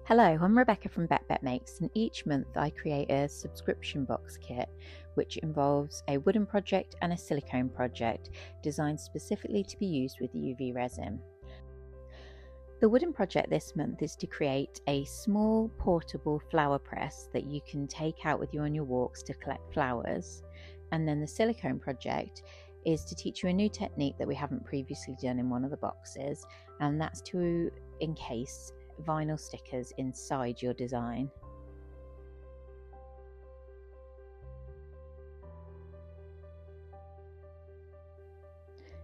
Hello, I'm Rebecca from Bekbek, and each month I create a subscription box kit which involves a wooden project and a silicone project designed specifically to be used with UV resin. The wooden project this month is to create a small portable flower press that you can take out with you on your walks to collect flowers, and then the silicone project is to teach you a new technique that we haven't previously done in one of the boxes, and that's to encase vinyl stickers inside your design.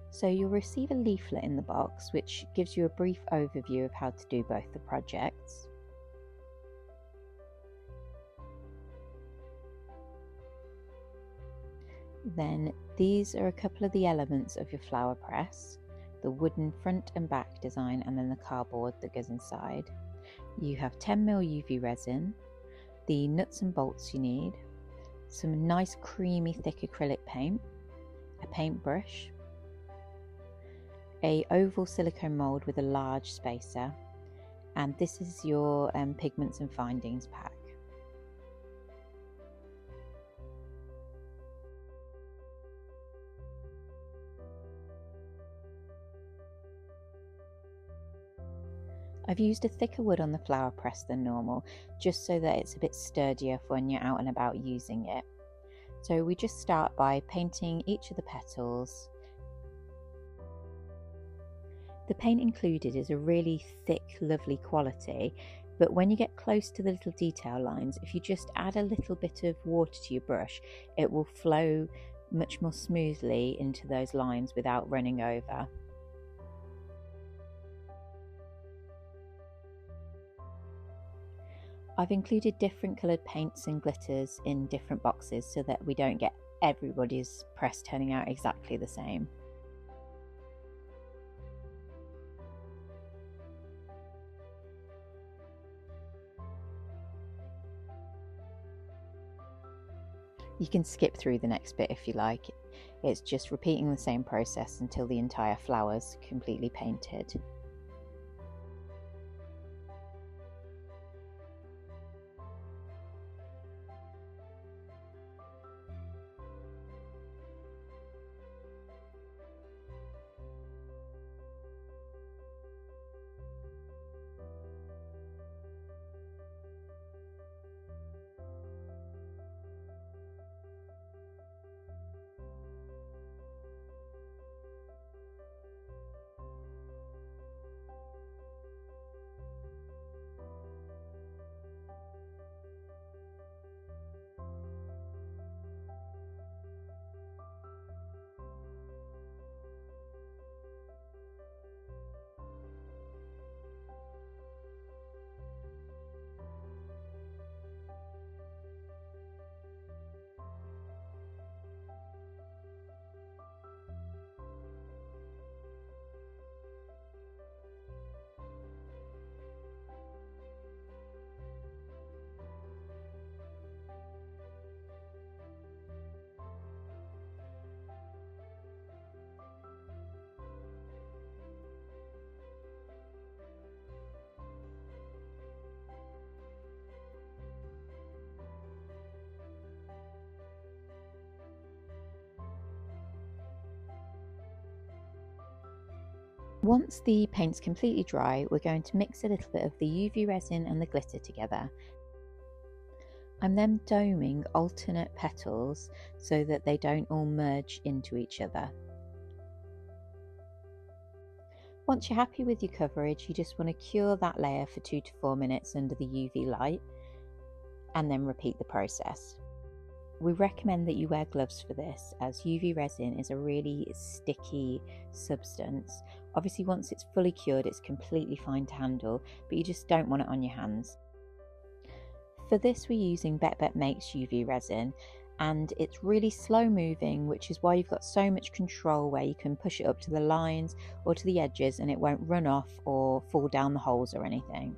So you'll receive a leaflet in the box which gives you a brief overview of how to do both the projects. Then these are a couple of the elements of your flower press: the wooden front and back design, and then the cardboard that goes inside. You have 10mm UV resin, the nuts and bolts you need, some nice creamy thick acrylic paint, a paintbrush, a oval silicone mould with a large spacer, and this is your pigments and findings pack. I've used a thicker wood on the flower press than normal, just so that it's a bit sturdier for when you're out and about using it. So we just start by painting each of the petals. The paint included is a really thick, lovely quality, but when you get close to the little detail lines, if you just add a little bit of water to your brush, it will flow much more smoothly into those lines without running over. I've included different coloured paints and glitters in different boxes so that we don't get everybody's press turning out exactly the same. You can skip through the next bit if you like. It's just repeating the same process until the entire flower's completely painted. Once the paint's completely dry, we're going to mix a little bit of the UV resin and the glitter together. I'm then doming alternate petals so that they don't all merge into each other. Once you're happy with your coverage, you just want to cure that layer for 2 to 4 minutes under the UV light and then repeat the process. We recommend that you wear gloves for this, as UV resin is a really sticky substance. Obviously, once it's fully cured, it's completely fine to handle, but you just don't want it on your hands. For this, we're using Bekbek's UV resin, and it's really slow moving, which is why you've got so much control, where you can push it up to the lines or to the edges and it won't run off or fall down the holes or anything.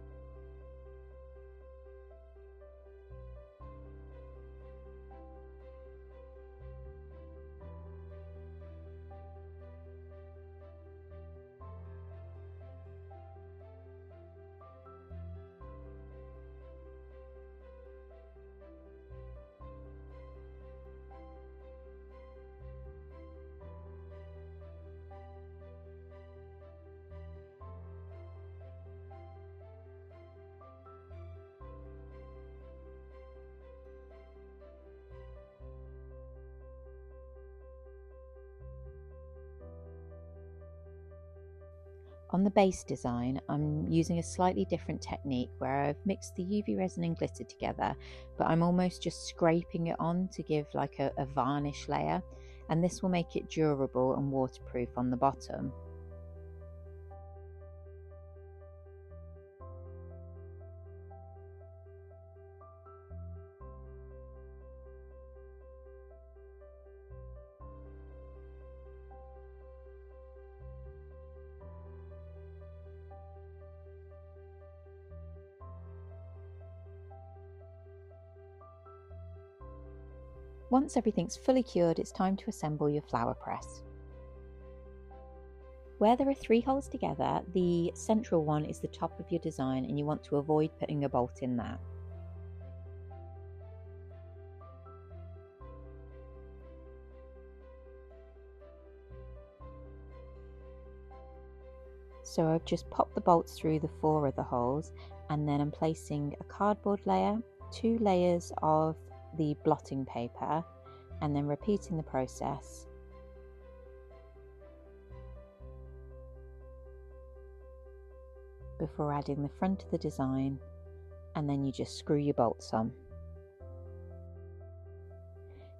On the base design, I'm using a slightly different technique where I've mixed the UV resin and glitter together, but I'm almost just scraping it on to give like a varnish layer, and this will make it durable and waterproof on the bottom. Once everything's fully cured, it's time to assemble your flower press. Where there are 3 holes together, the central one is the top of your design and you want to avoid putting a bolt in that. So I've just popped the bolts through the 4 of the holes, and then I'm placing a cardboard layer, 2 layers of the blotting paper, and then repeating the process. Before adding the front of the design, and then you just screw your bolts on.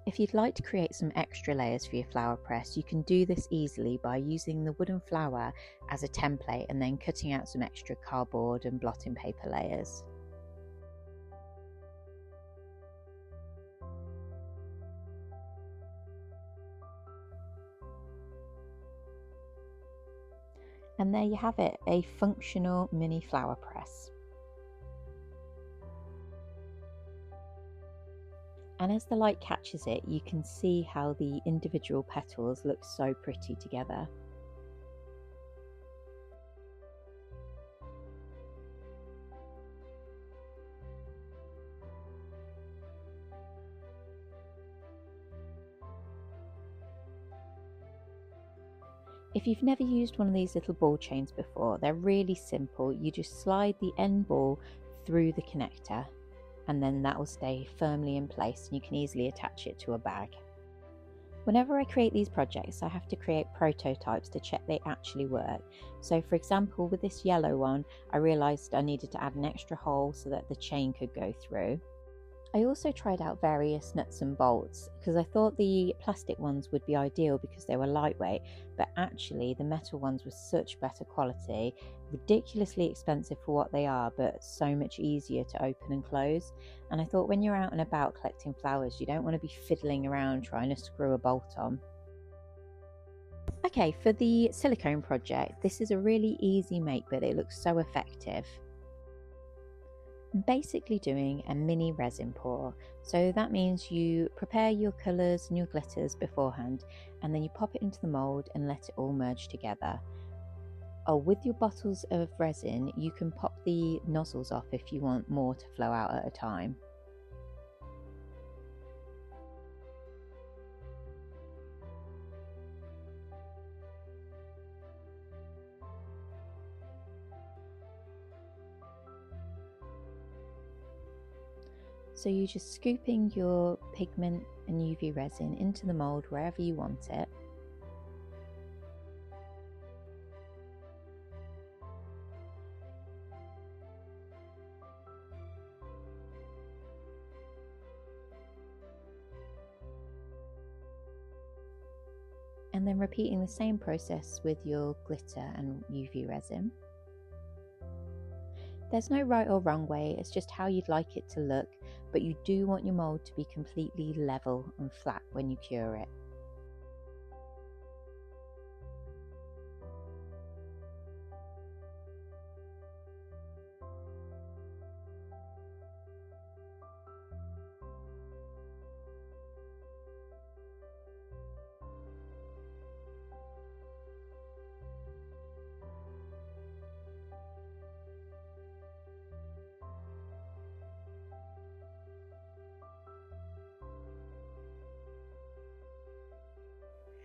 If you'd like to create some extra layers for your flower press, you can do this easily by using the wooden flower as a template and then cutting out some extra cardboard and blotting paper layers. And there you have it, a functional mini flower press. And as the light catches it, you can see how the individual petals look so pretty together. If you've never used one of these little ball chains before, they're really simple. You just slide the end ball through the connector and then that will stay firmly in place and you can easily attach it to a bag. Whenever I create these projects, I have to create prototypes to check they actually work. So for example, with this yellow one, I realised I needed to add an extra hole so that the chain could go through. I also tried out various nuts and bolts because I thought the plastic ones would be ideal because they were lightweight, but actually the metal ones were such better quality, ridiculously expensive for what they are, but so much easier to open and close. And I thought when you're out and about collecting flowers, you don't want to be fiddling around trying to screw a bolt on. Okay, for the silicone project, this is a really easy make, but it looks so effective. I'm basically doing a mini resin pour, so that means you prepare your colours and your glitters beforehand and then you pop it into the mould and let it all merge together. Oh, with your bottles of resin you can pop the nozzles off if you want more to flow out at a time. So you're just scooping your pigment and UV resin into the mould wherever you want it. And then repeating the same process with your glitter and UV resin. There's no right or wrong way, it's just how you'd like it to look, but you do want your mould to be completely level and flat when you cure it.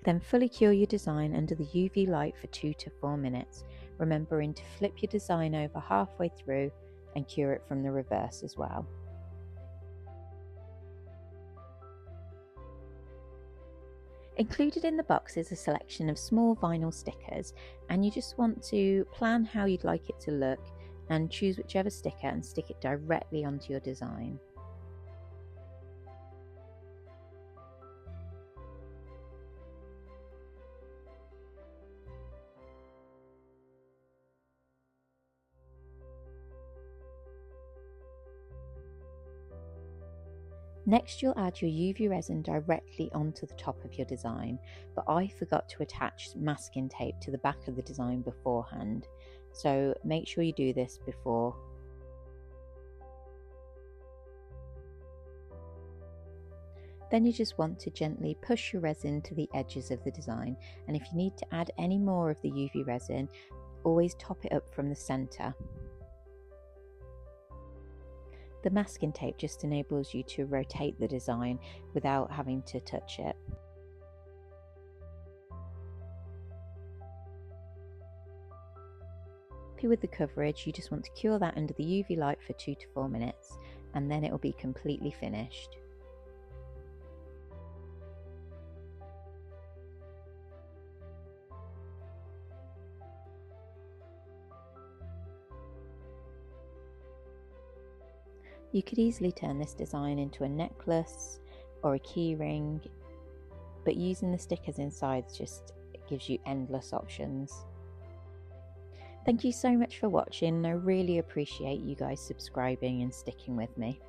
Then fully cure your design under the UV light for 2 to 4 minutes, remembering to flip your design over halfway through and cure it from the reverse as well. Included in the box is a selection of small vinyl stickers, and you just want to plan how you'd like it to look and choose whichever sticker and stick it directly onto your design. Next, you'll add your UV resin directly onto the top of your design, but I forgot to attach masking tape to the back of the design beforehand, so make sure you do this before. Then you just want to gently push your resin to the edges of the design, and if you need to add any more of the UV resin, always top it up from the centre. The masking tape just enables you to rotate the design without having to touch it. Happy with the coverage, you just want to cure that under the UV light for 2 to 4 minutes, and then it will be completely finished. You could easily turn this design into a necklace or a keyring, but using the stickers inside just gives you endless options. Thank you so much for watching, and I really appreciate you guys subscribing and sticking with me.